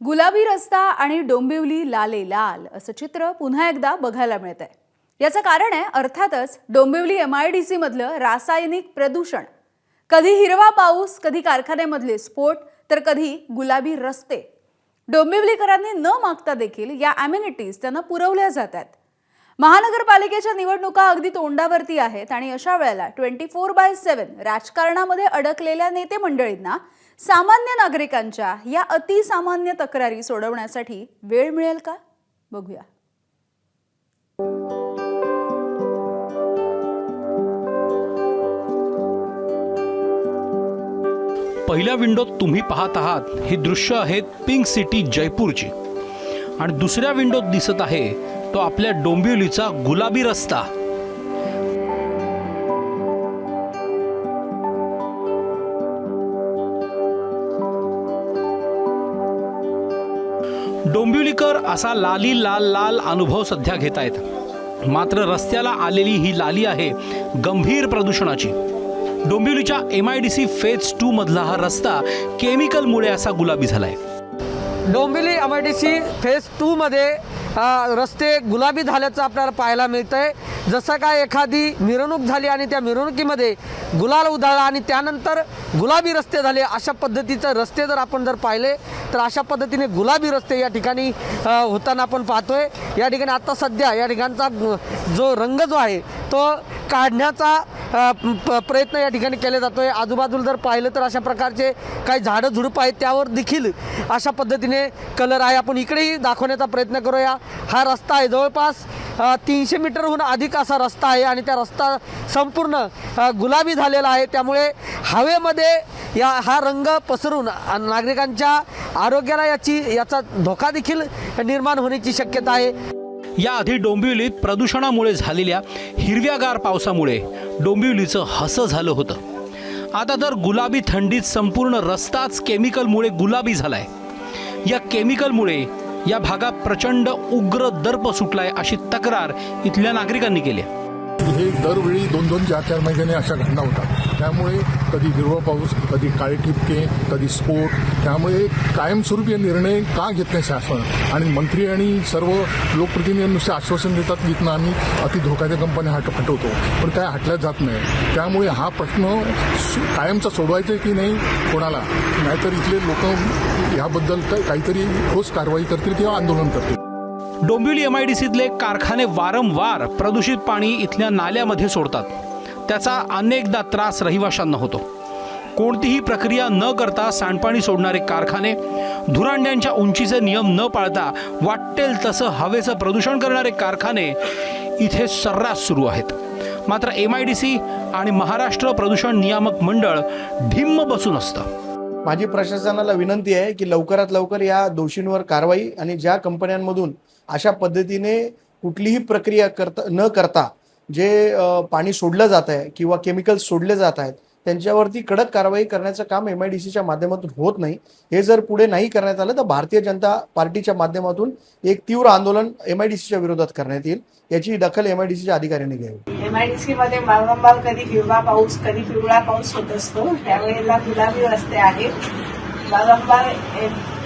गुलाबी रस्ता आणि डोंबिवली लाले लाल असं चित्र पुन्हा एकदा बघायला मिळतंय। याचं कारण आहे अर्थातच डोंबिवली MIDC मधलं रासायनिक प्रदूषण। कधी हिरवा पाऊस, कधी कारखान्यामधले स्फोट, तर कधी गुलाबी रस्ते। डोंबिवलीकरांनी न मागता देखील या अम्युनिटीज त्यांना पुरवल्या जातात। महानगरपालिकेच्या निवडणुका अगदी तोंडावरती आहेत आणि अशा वेळेला 24/7 राजकारणामध्ये अडकलेल्या नेते मंडळींना सामान्य नागरिकांच्या या अतिसामान्य तक्रारी सोडवण्यासाठी वेळ मिळेल का? बघूया। पहिल्या विंडोत तुम्ही पाहत आहात हे दृश्य आहेत पिंक सिटी जयपूरची आणि दुसऱ्या विंडोत दिसत आहे तो आपल्या डोंबिवलीचा गुलाबी रस्ता। डोंबिवलीकर असा लाली लाल लाल अनुभव सध्या घेत आहेत। मात्र रस्त्याला आलेली ही लाली आहे गंभीर प्रदूषणाची। डोंबिवलीच्या MIDC फेज 2 मधला हा रस्ता केमिकलमुळे असा गुलाबी झालाय। डोंबिवली MIDC फेज 2 मध्ये रस्ते गुलाबी झाल्याचं आपल्याला पाहायला मिळतंय। जसं काय एखादी मिरवणूक झाली आणि त्या मिरवणुकीमध्ये गुलाल उधळला आणि त्यानंतर गुलाबी रस्ते झाले, अशा पद्धतीचे रस्ते जर आपण पाहिले तर अशा पद्धतीने गुलाबी रस्ते या ठिकाणी होताना आपण पाहतोय। या ठिकाणी आता सध्या या ठिकाणचा जो रंग जो आहे तो काढण्याचा प्रयत्न या ठिकाणी केला जातोय। आजूबाजूला जर पाहिलं तर अशा प्रकारचे काही झाडं झुडपं आहेत, त्यावर देखील अशा पद्धतीने कलर आहे। आपण इकडेही दाखवण्याचा प्रयत्न करूया। हा रस्ता आहे जवळपास 300 मीटरहून अधिक असा रस्ता आहे आणि त्या रस्ता संपूर्ण गुलाबी झालेला आहे। त्यामुळे हवेमध्ये हा रंग पसरून नागरिकांच्या आरोग्याला याचा धोका देखील निर्माण होण्याची शक्यता आहे। याआधी डोंबिवलीत प्रदूषणामुळे झालेल्या हिरव्यागार पावसामुळे डोंबिवलीचं हसं झालं होतं। आता तर गुलाबी थंडीत संपूर्ण रस्ताच केमिकलमुळे गुलाबी झालाय। या केमिकलमुळे या भागात प्रचंड उग्र दर्प सुटलाय अशी तक्रार इथल्या नागरिकांनी केली। हे दरवेळी 2-2, 4-4 महिन्याने अशा घटना होतात। त्यामुळे कधी हिरवा पाऊस, कधी काळे ठिपके, कधी स्फोट। त्यामुळे कायमस्वरूपी निर्णय का घेत नाही शासन आणि मंत्री आणि सर्व लोकप्रतिनिधी नुसते आश्वासन देतात की इथनं आम्ही अति धोकाच्या कंपन्या हटवतो, पण काय हटल्या जात नाही। त्यामुळे हा प्रश्न कायमचा सोडवायचा की नाही कोणाला, नाहीतर इथले लोक याबद्दल काहीतरी ठोस कारवाई करतील किंवा आंदोलन करतील। डोंबिवली MIDCतले कारखाने वारंवार प्रदूषित पाणी इथल्या नाल्यामध्ये सोडतात। त्याचा अनेकदा त्रास रहिवाशांना होतो। कोणतीही प्रक्रिया न करता सांडपाणी सोडणारे कारखाने, धुरांड्यांच्या उंचीचे नियम न पाळता वाटेल तसं हवेचं प्रदूषण करणारे कारखाने इथे सर्रास सुरू आहेत। मात्र MIDC आणि महाराष्ट्र प्रदूषण नियामक मंडळ ढिम्म बसून असतं। माझी प्रशासनाला विनंती आहे की लवकरात लवकर या दोषींवर कारवाई आणि ज्या कंपन्यांमधून अशा पद्धतीने कुठलीही प्रक्रिया न करता जे पाणी सोडलं जात आहे किंवा केमिकल्स सोडले जात आहेत त्यांच्यावरती कडक कारवाई करण्याचं काम MIDCच्या माध्यमातून होत नाही। हे जर पुढे नाही करण्यात आलं तर भारतीय जनता पार्टीच्या माध्यमातून एक तीव्र आंदोलन MIDCच्या विरोधात करण्यात येईल। याची दखल MIDCच्या अधिकाऱ्यांनी घ्यावी। MIDC मध्ये वारंवार कधी हिरवा पाऊस, कधी पिवळा पाऊस होत असतो। त्यावेळेला गुलाबी रस्ते आहेत। वारंवार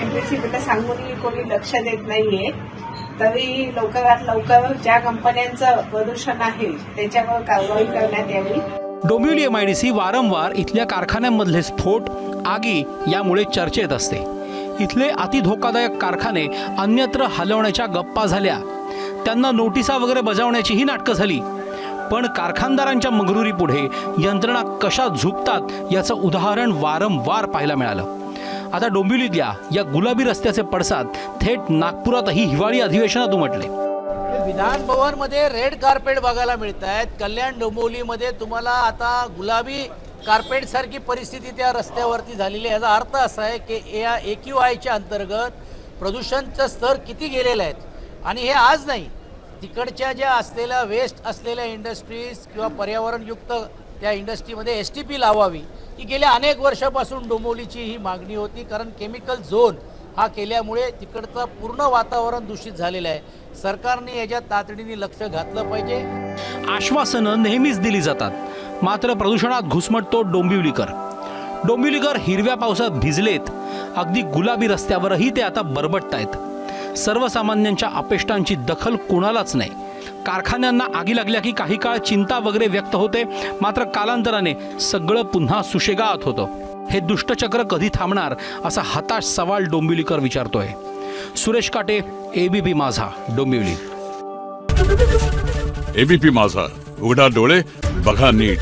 MPC सांगूनही कोणी लक्ष देत नाहीये। तरी लवकरात लवकर ज्या कंपन्यांचं प्रदूषण आहे त्याच्यावर कारवाई करण्यात यावी। डोंबिवली MIDC वारंवार इथल्या कारखान्यांमधले स्फोट, आगी यामुळे चर्चेत असते। इथले अति धोकादायक कारखाने अन्यत्र हलवण्याच्या गप्पा झाल्या, त्यांना नोटिसा वगैरे बजावण्याचीही नाटकं झाली। पण कारखानदारांच्या मगरुरी पुढे यंत्रणा कशा झुकतात याचं उदाहरण वारंवार पाहायला मिळालं। आता डोंबिवलीतल्या या गुलाबी रस्त्याचे पडसाद थेट नागपुरातही हिवाळी अधिवेशनात उमटले। विधान भवन मध्ये रेड कार्पेट बघायला मिळत आहेत। कल्याण डोंबिवलीमध्ये तुम्हाला आता गुलाबी कार्पेट सारखी परिस्थिती त्या रस्त्यावरती झालेली आहे। याचा अर्थ असा आहे की या AQIच्या अंतर्गत प्रदूषणचं स्तर किती गेलेलं आहेत। आणि हे आज नाही, तिकडच्या ज्या असलेल्या वेस्ट असलेल्या इंडस्ट्रीज किंवा पर्यावरणयुक्त त्या इंडस्ट्रीमध्ये STP लावावी ही गेल्या अनेक वर्षापासून डोंबिवलीची ही मागणी होती। कारण केमिकल झोन हा केल्यामुळे तिकडचं पूर्ण वातावरण दूषित झालेलं आहे। सरकारने याच्यात तातडीने लक्ष घातलं पाहिजे। आश्वासनं नेहमीच दिली जातात, मात्र प्रदूषणात घुसमटतो डोंबिवलीकर। डोंबिवलीकर हिरव्या पावसात भिजलेत. अगदी गुलाबी रस्त्यावरही ते आता बरबटतायत. सर्वसामान्यांच्या अपेष्टांची दखल कोणालाच नाही. कारखान्यांना आगी लागल्या की काही काळ चिंता वगैरे व्यक्त होते, मात्र कालांतराने सगळं पुन्हा सुशेगात होतं. हे दुष्टचक्र कधी थांबणार असा हताश सवाल डोंबिवलीकर विचारतोय. सुरेश काटे, एबीपी माझा, डोंबिवली. एबीपी माझा, उघडा डोळे बघा नीट.